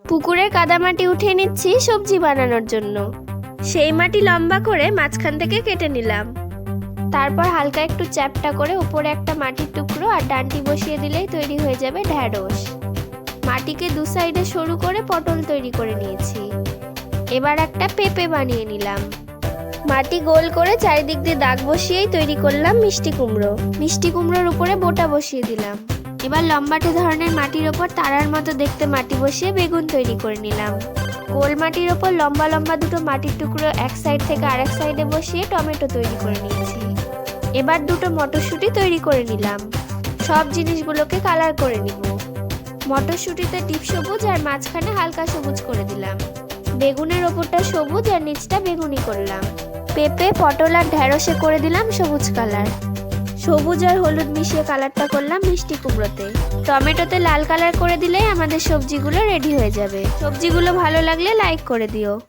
পুকুরের কাদামাটি উঠিয়ে নিচ্ছি সবজি বানানোর জন্য। সেই মাটি লম্বা করে মাঝখান থেকে কেটে নিলাম। তারপর হালকা একটু চ্যাপ্টা করে উপরে একটা মাটির টুকরো আর ডান্টি বসিয়ে দিলেই তৈরি হয়ে যাবে ঢ্যাঁড়স। মাটিকে দু সাইডে সরু করে পটল তৈরি করে নিয়েছি। এবার একটা পেঁপে বানিয়ে নিলাম। মাটি গোল করে চারিদিক দিয়ে দাগ বসিয়েই তৈরি করলাম মিষ্টি কুমড়ো। মিষ্টি কুমড়োর উপরে বোটা বসিয়ে দিলাম। এবার লম্বাটে ধরনের মাটির ওপর তারার মতো দেখতে মাটি বসিয়ে বেগুন তৈরি করে নিলাম। গোল মাটির ওপর লম্বা লম্বা দুটো মাটির টুকরো এক সাইড থেকে আরেক সাইডে বসিয়ে টমেটো তৈরি করে নিয়েছি। এবার দুটো মটরশুঁটি তৈরি করে নিলাম। সব জিনিসগুলোকে কালার করে নিব। মটরশুঁটিতে ডিপ সবুজ আর মাঝখানে হালকা সবুজ করে দিলাম। বেগুনের ওপরটা সবুজ আর নিচটা বেগুনি করলাম। পেঁপে, পটল আর ঢ্যাঁড়সে করে দিলাম সবুজ কালার। সবুজ আর হলুদ মিশিয়ে কালারটা করলাম মিষ্টি কুমড়োতে। টমেটোতে লাল কালার করে দিলেই আমাদের সবজিগুলো রেডি হয়ে যাবে। সবজিগুলো ভালো লাগলে লাইক করে দিও।